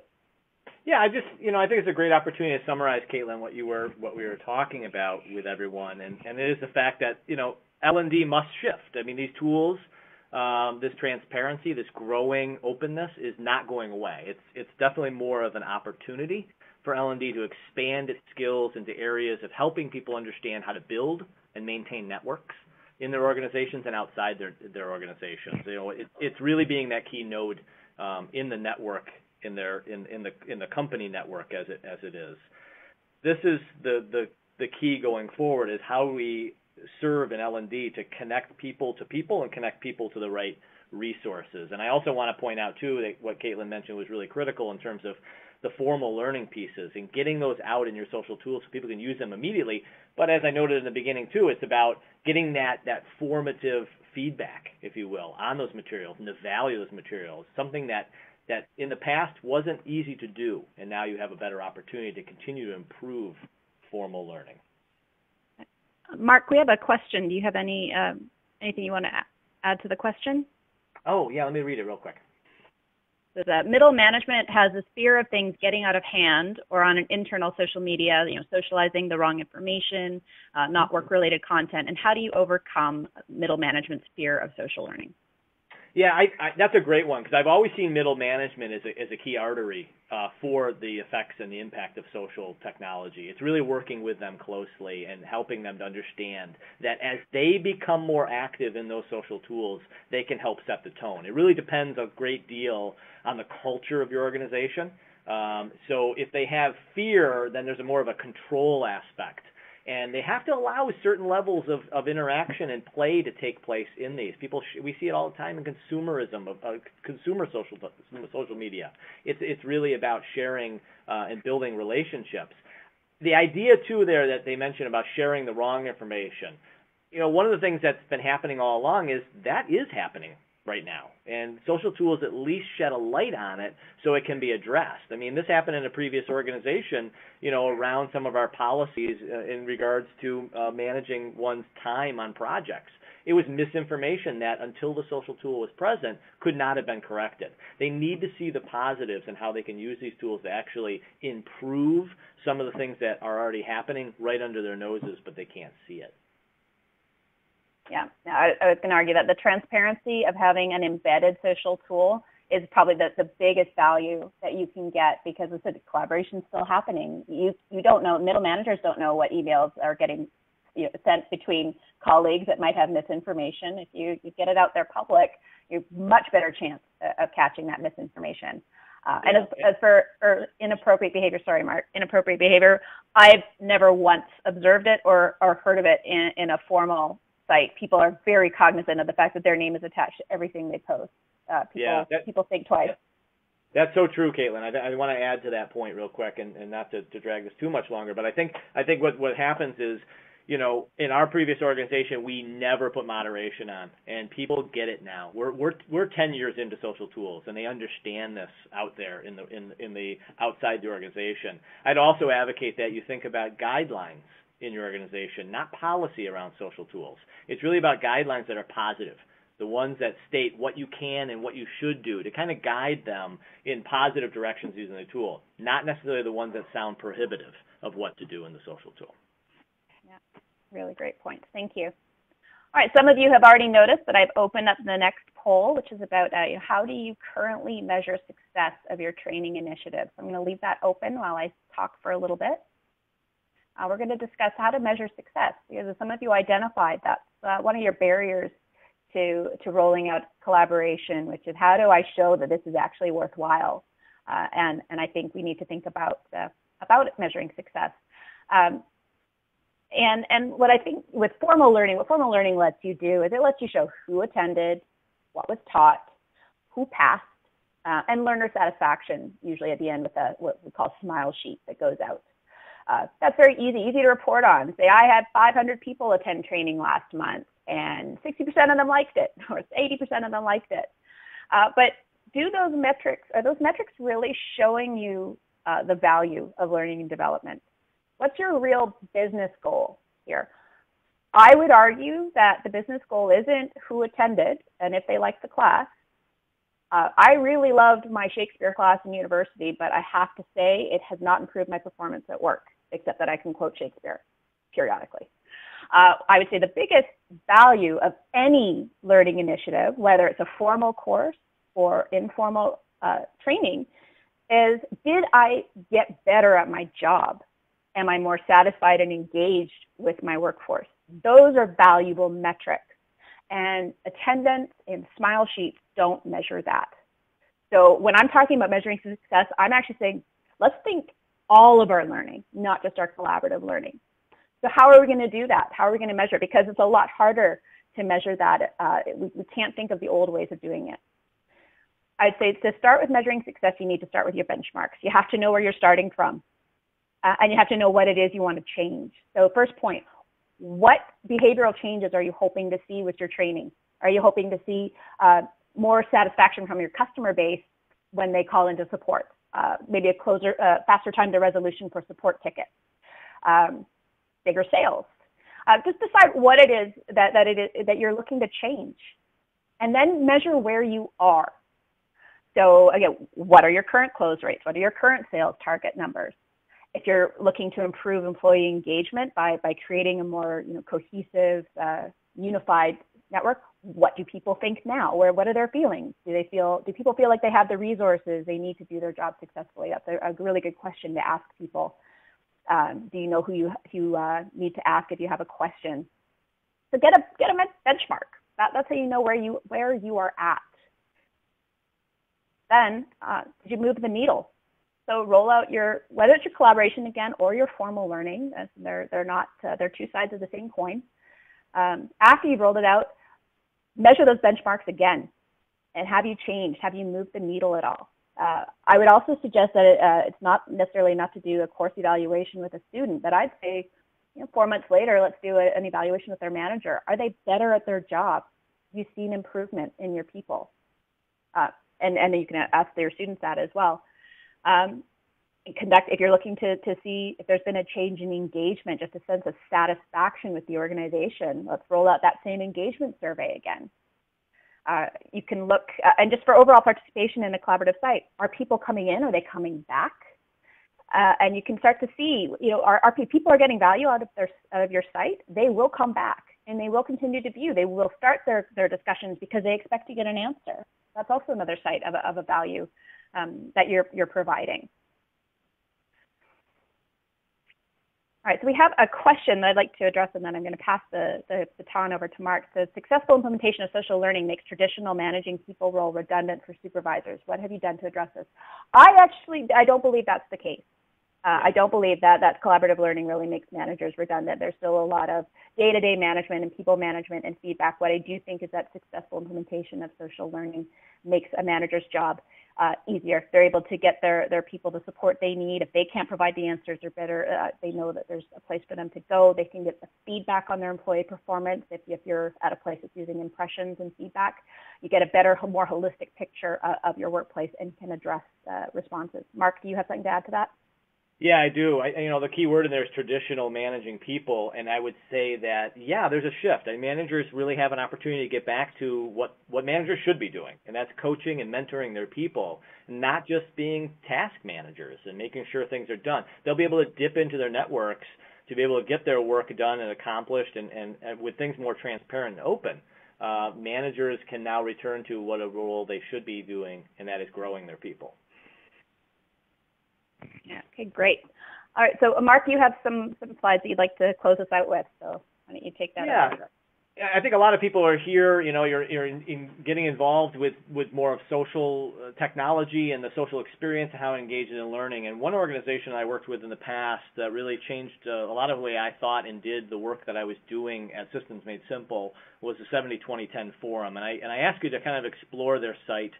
Yeah, I think it's a great opportunity to summarize, Caitlin, what we were talking about with everyone, and it is the fact that, you know, L&D must shift. I mean, these tools, this transparency, this growing openness is not going away. It's definitely more of an opportunity for L&D to expand its skills into areas of helping people understand how to build and maintain networks in their organizations and outside their organizations. You know, it's really being that key node in the network, in the company network as it is. This is the key going forward, is how we serve in L&D to connect people to people and connect people to the right resources. And I also want to point out too that what Caitlin mentioned was really critical in terms of the formal learning pieces and getting those out in your social tools so people can use them immediately. But as I noted in the beginning too, it's about getting that formative feedback, if you will, on those materials and the value of those materials, something that in the past wasn't easy to do, and now you have a better opportunity to continue to improve formal learning. Mark, we have a question. Do you have anything you want to add to the question? Oh, yeah, let me read it real quick. So that middle management has this fear of things getting out of hand or on an internal social media, socializing the wrong information, not work-related content, and how do you overcome middle management's fear of social learning? Yeah, that's a great one, because I've always seen middle management as a key artery for the effects and the impact of social technology. It's really working with them closely and helping them to understand that as they become more active in those social tools, they can help set the tone. It really depends a great deal on the culture of your organization. So if they have fear, then there's more of a control aspect. And they have to allow certain levels of interaction and play to take place in these. We see it all the time in consumerism, consumer social media. It's really about sharing and building relationships. The idea too there that they mentioned about sharing the wrong information. One of the things that's been happening all along is that is happening right now, and social tools at least shed a light on it so it can be addressed. I mean, this happened in a previous organization, around some of our policies in regards to managing one's time on projects. It was misinformation that, until the social tool was present, could not have been corrected. They need to see the positives and how they can use these tools to actually improve some of the things that are already happening right under their noses, but they can't see it. Yeah, I was going to argue that the transparency of having an embedded social tool is probably the biggest value that you can get, because the collaboration is still happening. You don't know, middle managers don't know what emails are getting sent between colleagues that might have misinformation. If you get it out there public, you're much better chance of catching that misinformation. And as for inappropriate behavior, sorry, Mark, inappropriate behavior, I've never once observed it or heard of it in a formal site. People are very cognizant of the fact that their name is attached to everything they post. People think twice. That's so true, Caitlin. I want to add to that point real quick, and not to drag this too much longer, but I think what happens is, in our previous organization, we never put moderation on, and people get it now. We're 10 years into social tools, and they understand this out there in the outside the organization. I'd also advocate that you think about guidelines in your organization, not policy around social tools. It's really about guidelines that are positive, the ones that state what you can and what you should do to kind of guide them in positive directions using the tool, not necessarily the ones that sound prohibitive of what to do in the social tool. Yeah, really great point. Thank you. All right, some of you have already noticed that I've opened up the next poll, which is about how do you currently measure success of your training initiatives. I'm going to leave that open while I talk for a little bit. We're going to discuss how to measure success, because as some of you identified, that's one of your barriers to rolling out collaboration, which is how do I show that this is actually worthwhile? And I think we need to think about measuring success. And what I think with formal learning, what formal learning lets you do is it lets you show who attended, what was taught, who passed, and learner satisfaction, usually at the end with what we call smile sheet that goes out. That's very easy to report on. Say, I had 500 people attend training last month, and 60% of them liked it, or 80% of them liked it. But are those metrics really showing you the value of learning and development? What's your real business goal here? I would argue that the business goal isn't who attended and if they liked the class. I really loved my Shakespeare class in university, but I have to say it has not improved my performance at work, except that I can quote Shakespeare periodically. I would say the biggest value of any learning initiative, whether it's a formal course or informal training, is did I get better at my job? Am I more satisfied and engaged with my workforce? Those are valuable metrics. And attendance and smile sheets don't measure that. So when I'm talking about measuring success, I'm actually saying, let's think all of our learning, not just our collaborative learning. So how are we going to do that? How are we going to measure it? Because it's a lot harder to measure that. We can't think of the old ways of doing it. I'd say to start with measuring success, you need to start with your benchmarks. You have to know where you're starting from, and you have to know what it is you want to change. So first point, what behavioral changes are you hoping to see with your training? Are you hoping to see more satisfaction from your customer base when they call into support? Maybe a faster time to resolution for support tickets, bigger sales. Just decide what it is that you're looking to change, and then measure where you are. So again, what are your current close rates? What are your current sales target numbers? If you're looking to improve employee engagement by creating a more cohesive, unified network, what do people think now? What are their feelings? Do people feel like they have the resources they need to do their job successfully? That's a really good question to ask people. Do you know who you need to ask if you have a question? So get a benchmark. That's how you know where you are at. Then did you move the needle? So roll out whether it's your collaboration again or your formal learning. They're two sides of the same coin. After you've rolled it out, measure those benchmarks again, and have you changed? Have you moved the needle at all? I would also suggest that it's not necessarily enough to do a course evaluation with a student, but I'd say 4 months later, let's do an evaluation with their manager. Are they better at their job? Have you seen improvement in your people? And then you can ask your students that as well. If you're looking to see if there's been a change in engagement, just a sense of satisfaction with the organization, let's roll out that same engagement survey again. You can look, and just for overall participation in a collaborative site, are people coming in? Are they coming back? And you can start to see, are people are getting value out of your site? They will come back, and they will continue to view. They will start their discussions because they expect to get an answer. That's also another site of a value that you're providing. All right, so we have a question that I'd like to address, and then I'm going to pass the baton over to Mark. So successful implementation of social learning makes traditional managing people role redundant for supervisors. What have you done to address this? I don't believe that's the case. I don't believe that collaborative learning really makes managers redundant. There's still a lot of day-to-day management and people management and feedback. What I do think is that successful implementation of social learning makes a manager's job easier. They're able to get their people the support they need. If they can't provide the answers, they're better. They know that there's a place for them to go. They can get the feedback on their employee performance. If you're at a place that's using impressions and feedback, you get a better, more holistic picture of your workplace and can address responses. Mark, do you have something to add to that? Yeah, I do. The key word in there is traditional managing people, and I would say that, there's a shift. Managers really have an opportunity to get back to what managers should be doing, and that's coaching and mentoring their people, not just being task managers and making sure things are done. They'll be able to dip into their networks to be able to get their work done and accomplished, and with things more transparent and open. Managers can now return to what a role they should be doing, and that is growing their people. Yeah, okay, great. All right, so Mark, you have some slides that you'd like to close us out with, so why don't you take that over? Yeah, I think a lot of people are here, you're in getting involved with more of social technology and the social experience and how it engages in learning. And one organization I worked with in the past that really changed a lot of the way I thought and did the work that I was doing at Systems Made Simple was the 70-20-10 Forum. And I asked you to kind of explore their site.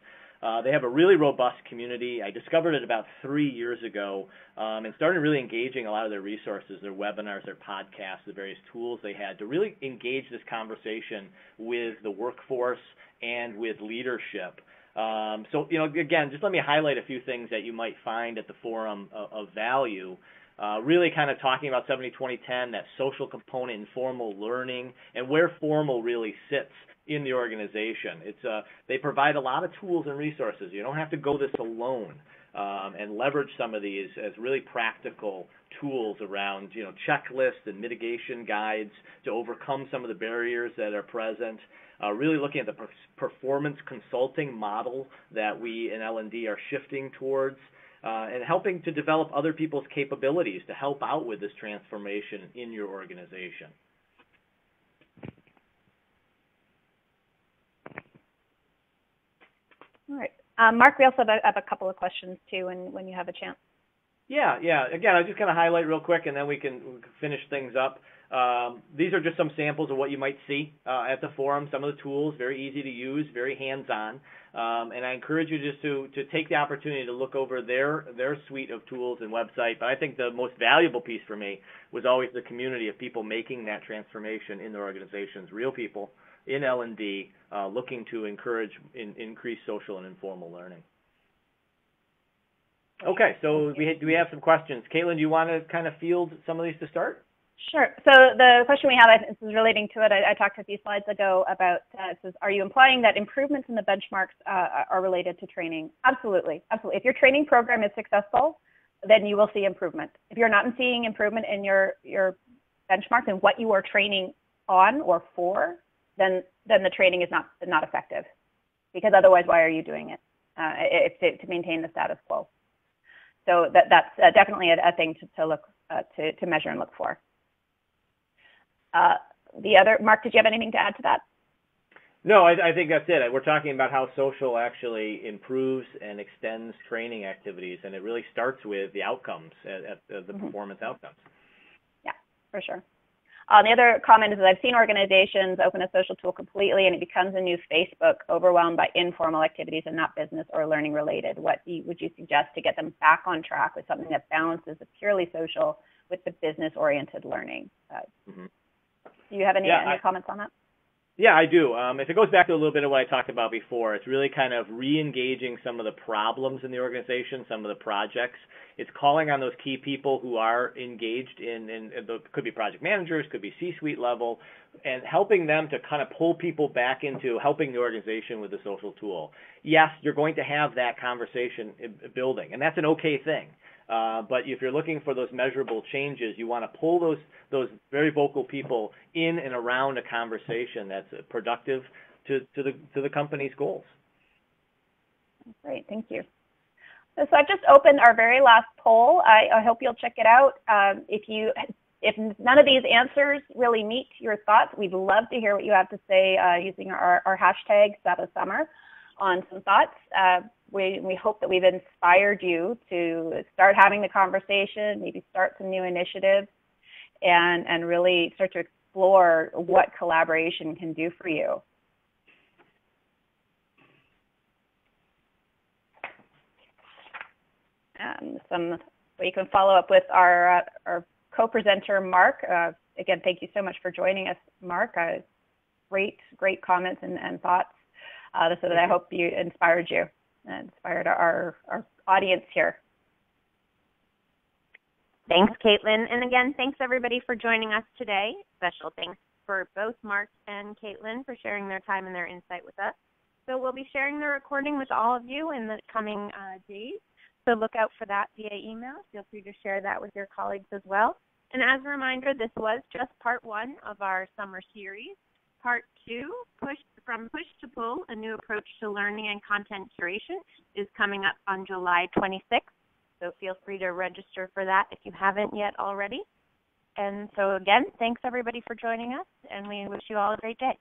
They have a really robust community. I discovered it about 3 years ago and started really engaging a lot of their resources, their webinars, their podcasts, the various tools they had to really engage this conversation with the workforce and with leadership. So, again, just let me highlight a few things that you might find at the forum of value. Really kind of talking about 70-20-10, that social component, informal learning, and where formal really sits in the organization. They provide a lot of tools and resources. You don't have to go this alone, and leverage some of these as really practical tools around, checklists and mitigation guides to overcome some of the barriers that are present. Really looking at the performance consulting model that we in L&D are shifting towards, and helping to develop other people's capabilities to help out with this transformation in your organization. All right. Mark, we also have a couple of questions, too, when you have a chance. Yeah. Again, I'll just kind of highlight real quick, and then we can finish things up. These are just some samples of what you might see at the forum. Some of the tools, very easy to use, very hands-on. And I encourage you just to take the opportunity to look over their suite of tools and website. But I think the most valuable piece for me was always the community of people making that transformation in their organizations, real people in L&D, looking to encourage increase social and informal learning. Okay, so do we have some questions? Caitlin, do you want to kind of field some of these to start? Sure. So the question we have, this is relating to it. I talked a few slides ago about, it says, are you implying that improvements in the benchmarks are related to training? Absolutely. Absolutely. If your training program is successful, then you will see improvement. If you're not seeing improvement in your benchmarks and what you are training on or for, then the training is not effective. Because otherwise, why are you doing it? If to maintain the status quo. So that's definitely a thing to look to measure and look for. The other, Mark, did you have anything to add to that? No, I think that's it. We're talking about how social actually improves and extends training activities, and it really starts with the outcomes, the performance outcomes. Yeah, for sure. The other comment is that I've seen organizations open a social tool completely and it becomes a new Facebook, overwhelmed by informal activities and not business or learning related. What would you suggest to get them back on track with something that balances the purely social with the business-oriented learning? Do you have any comments on that? Yeah, I do. If it goes back to a little bit of what I talked about before, it's really kind of re-engaging some of the problems in the organization, some of the projects. It's calling on those key people who are engaged could be project managers, could be C-suite level, and helping them to kind of pull people back into helping the organization with the social tool. Yes, you're going to have that conversation building, and that's an okay thing. But if you're looking for those measurable changes, you want to pull those very vocal people in and around a conversation that's productive to the company's goals. Great, thank you. So I've just opened our very last poll. I hope you'll check it out. If none of these answers really meet your thoughts, we'd love to hear what you have to say using our hashtag SABA on some thoughts. We hope that we've inspired you to start having the conversation, maybe start some new initiatives, and really start to explore what collaboration can do for you. So you can follow up with our co-presenter, Mark. Again, thank you so much for joining us, Mark. Great comments and thoughts. So that I hope you inspired you and inspired our audience here. Thanks, Caitlin. And again, thanks everybody for joining us today. Special thanks for both Mark and Caitlin for sharing their time and their insight with us. So we'll be sharing the recording with all of you in the coming days. So look out for that via email. Feel free to share that with your colleagues as well. And as a reminder, this was just part 1 of our summer series. Part 2, From Push to Pull, a new approach to learning and content curation, is coming up on July 26th. So feel free to register for that if you haven't yet already. And so again, thanks everybody for joining us, and we wish you all a great day.